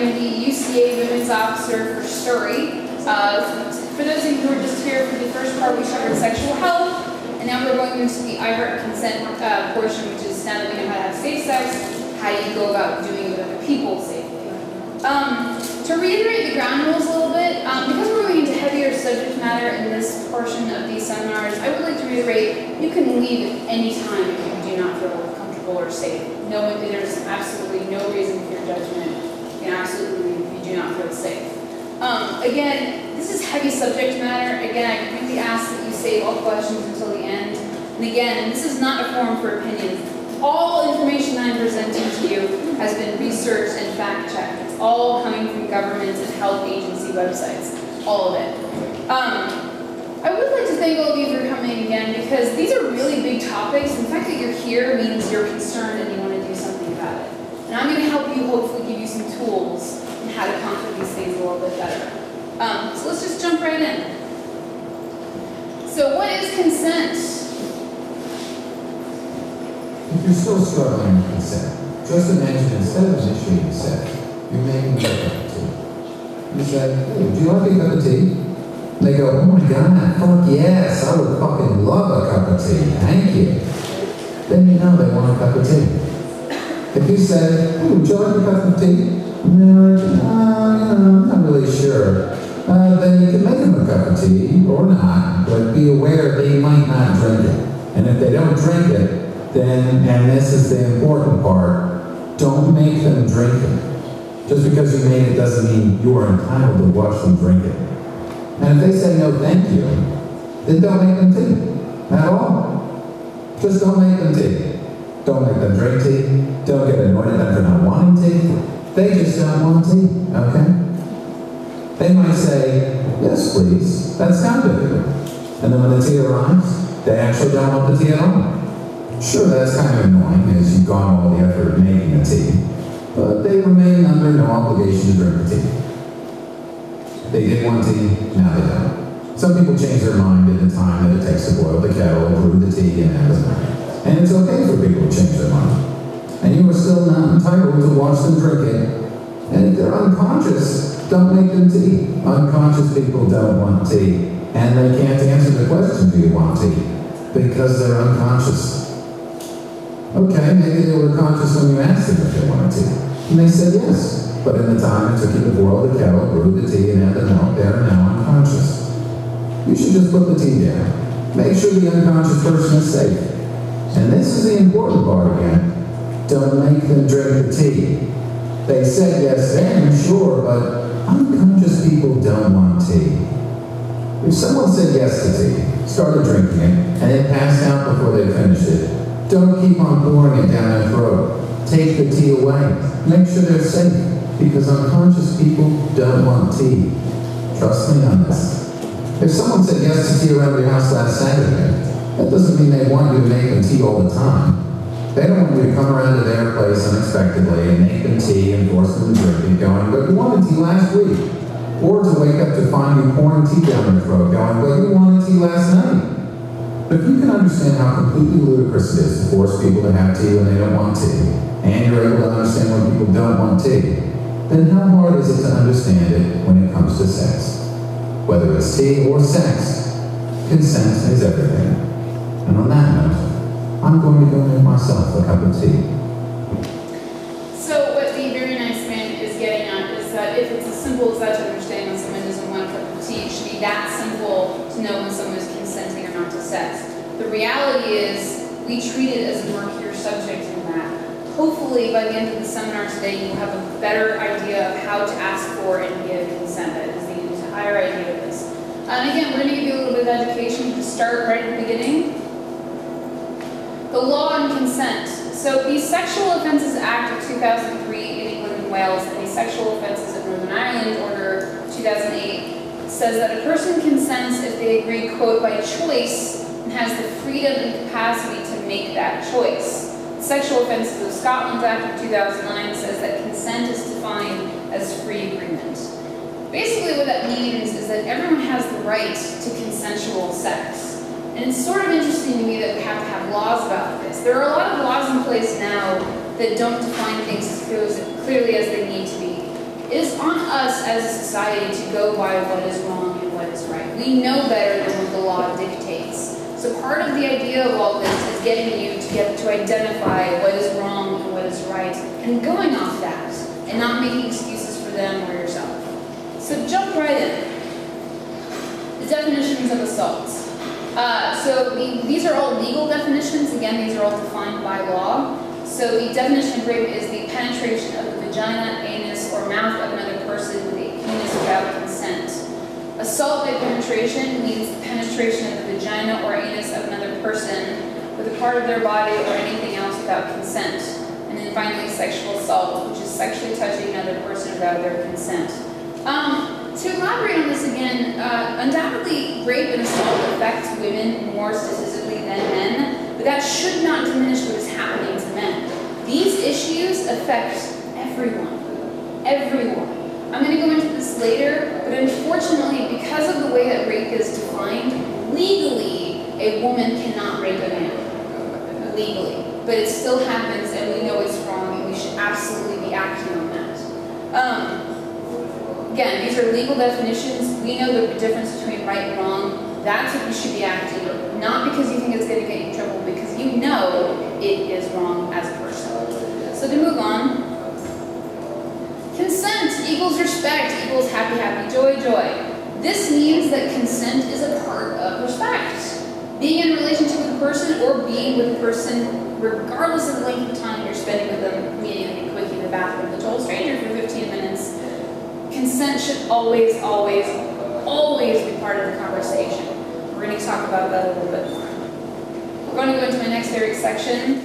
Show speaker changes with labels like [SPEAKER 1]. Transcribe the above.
[SPEAKER 1] am the UCA Women's Officer for Surrey. For those of you who are just here for the first part, we covered sexual health, and now we're going into the I Heart Consent portion, which is now that we know how to have safe sex, how do you go about doing it with other people safely. To reiterate the ground rules a little bit, because we're going into heavier subject matter in this portion of these seminars, I would like to reiterate, you can leave at any time if you do not feel comfortable or safe. No, there's absolutely no reason for your judgment. You can absolutely leave if you do not feel safe. Again, this is heavy subject matter. Again, I really ask that you save all questions until the end. And again, this is not a forum for opinions. All information I'm presenting to you has been researched and fact-checked. It's all coming from governments and health agency websites. All of it. I would like to thank all of you for coming again, because these are really big topics. The fact that you're here means you're concerned and you want to do something about it. And I'm going to help you hopefully give you some tools on how to conquer these things a little bit better. So let's just jump right in. So what is consent?
[SPEAKER 2] If you're still struggling with consent, just imagine instead of initiating sex, you're making a cup of tea. You say, hey, would you like a cup of tea? They go, oh my God, fuck yes, I would fucking love a cup of tea, thank you. Then you know they want a cup of tea. If you say, hey, would you like a cup of tea? And they're like, I'm not really sure. Then you can make them a cup of tea, or not, but be aware they might not drink it. And if they don't drink it, then, and this is the important part, don't make them drink it. Just because you made it doesn't mean you are entitled to watch them drink it. And if they say no thank you, then don't make them tea at all. Just don't make them tea. Don't make them drink tea. Don't get annoyed at them for not wanting tea. They just don't want tea, okay? They might say, yes please, that's kind of good. And then when the tea arrives, they actually don't want the tea at all. Sure, that's kind of annoying as you've gone all the effort of making the tea, but they remain under no obligation to drink the tea. They did want tea, now they don't. Some people change their mind in the time that it takes to boil the kettle, brew the tea, and everything. And it's okay for people to change their mind. And you are still not entitled to watch them drink it. And if they're unconscious, don't make them tea. Unconscious people don't want tea, and they can't answer the question, do you want tea? Because they're unconscious. Okay, maybe they were conscious when you asked them if they wanted tea. And they said yes. But in the time it took you to boil the kettle, brew the tea, and add the milk, they are now unconscious. You should just put the tea down. Make sure the unconscious person is safe. And this is the important part again. Don't make them drink the tea. They said yes then, sure, but unconscious people don't want tea. If someone said yes to tea, started drinking it, and it passed out before they finished it, don't keep on pouring it down their throat. Take the tea away. Make sure they're safe, because unconscious people don't want tea. Trust me on this. If someone said yes to tea around your house last Saturday, that doesn't mean they want you to make them tea all the time. They don't want you to come around to their place unexpectedly and make them tea and force them to drink it, going, but you wanted tea last week. Or to wake up to find you pouring tea down their throat, going, but you wanted tea last night. But if you can understand how completely ludicrous it is to force people to have tea when they don't want tea, and you're able to understand when people don't want tea, then how hard is it to understand it when it comes to sex? Whether it's tea or sex, consent is everything. And on that note, I'm going to go make myself a cup of tea.
[SPEAKER 1] So what the very nice man is getting at is that if it's as simple as that to understand when someone doesn't want a cup of tea, it should be that simple to know when someone is consenting or not to sex. The reality is we treat it as a murkier subject than that. Hopefully by the end of the seminar today you will have a better idea of how to ask for and give consent. That is the entire idea of this. And again, we're going to give you a little bit of education to start right at the beginning. The law on consent. So the Sexual Offences Act of 2003 in England and Wales and the Sexual Offences of Northern Ireland Order 2008 says that a person consents if they agree, quote, by choice and has the freedom and capacity to make that choice. The Sexual Offences of Scotland Act of 2009 says that consent is defined as free agreement. Basically what that means is that everyone has the right to consensual sex. And it's sort of interesting to me that we have to have laws about this. There are a lot of laws in place now that don't define things as clearly as they need to be. it is on us as a society to go by what is wrong and what is right. We know better than what the law dictates. So part of the idea of all this is getting you to identify what is wrong and what is right, and going off that, and not making excuses for them or yourself. So jump right in. The definitions of assault. These are all legal definitions. Again, these are all defined by law. So the definition of rape is the penetration of the vagina, anus, or mouth of another person with a penis without consent. Assault by penetration means the penetration of the vagina or anus of another person with a part of their body or anything else without consent. And then finally, sexual assault, which is sexually touching another person without their consent. To elaborate on this again, undoubtedly rape and assault affect women more statistically than men, but that should not diminish what is happening to men. These issues affect everyone. Everyone. I'm going to go into this later, but unfortunately, because of the way that rape is defined, legally, a woman cannot rape a man. Legally. But it still happens, and we know it's wrong, and we should absolutely be acting on that. Again, these are legal definitions. We know the difference between right and wrong. That's what you should be acting on. Not because you think it's going to get you in trouble, because you know it is wrong as a person. So to move on, consent equals respect equals happy, happy, joy, joy. This means that consent is a part of respect. Being in a relationship with a person or being with a person, regardless of the length of time you're spending with them, meaning a quickie in the bathroom with a total stranger for 15 minutes, consent should always, always, always be part of the conversation. We're going to talk about that a little bit more. We're going to go into my next section,